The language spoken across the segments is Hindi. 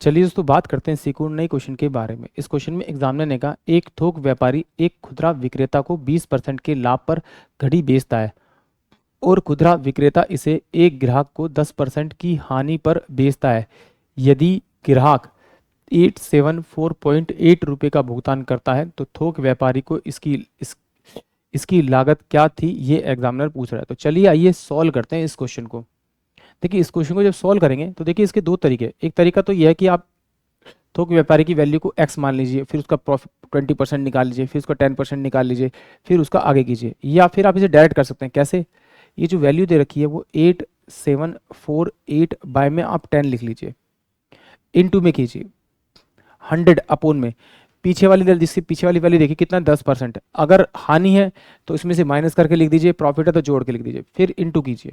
चलिए दोस्तों बात करते हैं सिकुड़ नई क्वेश्चन के बारे में। इस क्वेश्चन में एग्जामिनर ने कहा एक थोक व्यापारी एक खुदरा विक्रेता को 20% के लाभ पर घड़ी बेचता है और खुदरा विक्रेता इसे एक ग्राहक को 10% की हानि पर बेचता है। यदि ग्राहक 874.8 रुपये का भुगतान करता है तो थोक व्यापारी को इसकी लागत क्या थी, ये एग्जामिनर पूछ रहा है। तो चलिए आइए सॉल्व करते हैं इस क्वेश्चन को। देखिए इस क्वेश्चन को जब सॉल्व करेंगे तो देखिए इसके दो तरीके। एक तरीका तो यह है कि आप थोक व्यापारी की वैल्यू को एक्स मान लीजिए, फिर उसका प्रॉफिट 20% निकाल लीजिए, फिर उसका 10% निकाल लीजिए, फिर उसका आगे कीजिए। या फिर आप इसे डायरेक्ट कर सकते हैं। कैसे? ये जो वैल्यू दे रखी है वो 8748 बाय में आप 10 लिख लीजिए, इनटू में कीजिए 100 अपोन में पीछे वाली वैल्यू, जिसकी पीछे वाली वैल्यू देखिए कितना 10%। अगर हानि है तो इसमें से माइनस करके लिख दीजिए, प्रॉफिट है तो जोड़ के लिख दीजिए, फिर इनटू कीजिए।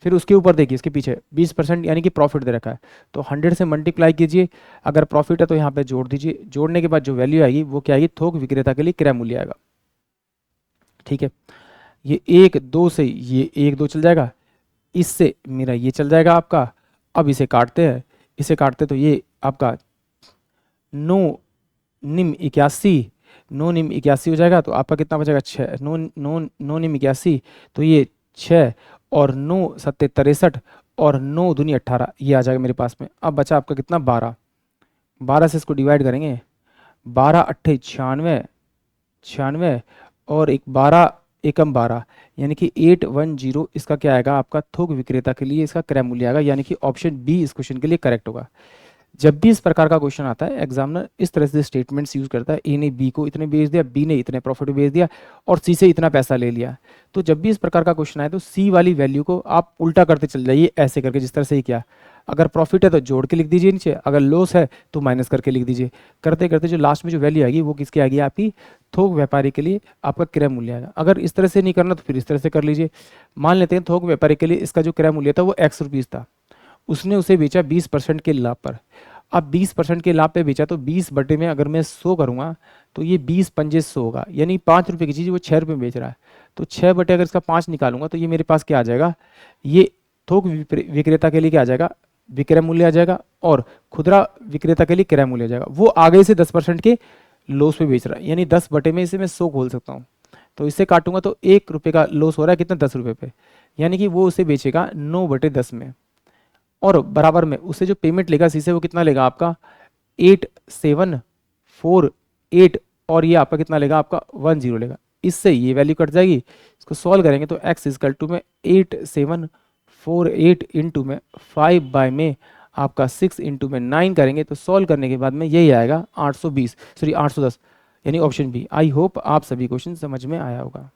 फिर उसके ऊपर देखिए इसके पीछे 20% यानी कि प्रॉफिट दे रखा है, तो 100 से मल्टीप्लाई कीजिए। अगर प्रॉफिट है तो यहाँ पे जोड़ दीजिए, जोड़ने के बाद जो वैल्यू आएगी वो क्या आएगी, थोक विक्रेता के लिए क्रय मूल्य आएगा। ठीक है, ये 1 2 से ये 1 2 चल जाएगा, इससे मेरा ये चल जाएगा आपका। अब इसे काटते हैं, इसे काटते तो ये आपका 9 निम 81 हो जाएगा। तो आपका कितना बचेगा 6, 9 निम 81, तो ये 6 और 9 7 63 और 9 दूनी 18, ये आ जाएगा मेरे पास में। अब बचा आपका कितना 12, 12 से इसको डिवाइड करेंगे, 12 8 96, 96 और एक 12 एकम 12 यानी कि 810, इसका क्या आएगा आपका थोक विक्रेता के लिए इसका क्रय मूल्य आएगा। यानी कि ऑप्शन बी इस क्वेश्चन के लिए करेक्ट होगा। जब भी इस प्रकार का क्वेश्चन आता है एग्जामिनर इस तरह से स्टेटमेंट्स यूज करता है, ए ने बी को इतने बेच दिया, बी ने इतने प्रॉफिट बेच दिया और सी से इतना पैसा ले लिया। तो जब भी इस प्रकार का क्वेश्चन आए तो सी वाली वैल्यू को आप उल्टा करते चल जाइए, ऐसे करके जिस तरह से ही किया। अगर प्रॉफिट है तो जोड़ के लिख दीजिए नीचे, अगर लॉस है तो माइनस करके लिख दीजिए। करते करते जो लास्ट में जो वैल्यू आएगी वो किसकी आएगी, आपकी थोक व्यापारी के लिए आपका क्रय मूल्य आएगा। अगर इस तरह से नहीं करना तो फिर इस तरह से कर लीजिए। मान लेते हैं थोक व्यापारी के लिए इसका जो क्रय मूल्य था वो एक्स रुपीज़ था, उसने उसे बेचा 20% के लाभ पर। अब 20% के लाभ पे बेचा तो 20 बटे में अगर मैं 100 करूंगा तो ये 20 पंजे 100 होगा, यानी 5 रुपये की चीज़ वो 6 रुपये में बेच रहा है। तो 6 बटे अगर इसका 5 निकालूंगा तो ये मेरे पास क्या आ जाएगा, ये थोक विक्रेता के लिए क्या आ जाएगा, विक्रय मूल्य आ जाएगा, और खुदरा विक्रेता के लिए क्रय मूल्य आ जाएगा। वो आगे से 10% के लॉस पे बेच रहा है, यानी 10 बटे में इसे मैं 100 खोल सकता हूँ। तो इससे काटूंगा तो 1 रुपये का लॉस हो रहा है, कितना 10 रुपये पे, यानी कि वो उसे बेचेगा 9/10 में। और बराबर में उससे जो पेमेंट लेगा सी से वो कितना लेगा आपका 8748, और ये आपका कितना लेगा आपका 10 लेगा। इससे ये वैल्यू कट जाएगी। इसको सॉल्व करेंगे तो x इजकल टू में 8748 इंटू में 5 बाय में आपका 6 इंटू में 9 करेंगे तो सॉल्व करने के बाद में यही आएगा 820, सॉरी 810, यानी ऑप्शन बी। आई होप आप सभी क्वेश्चन समझ में आया होगा।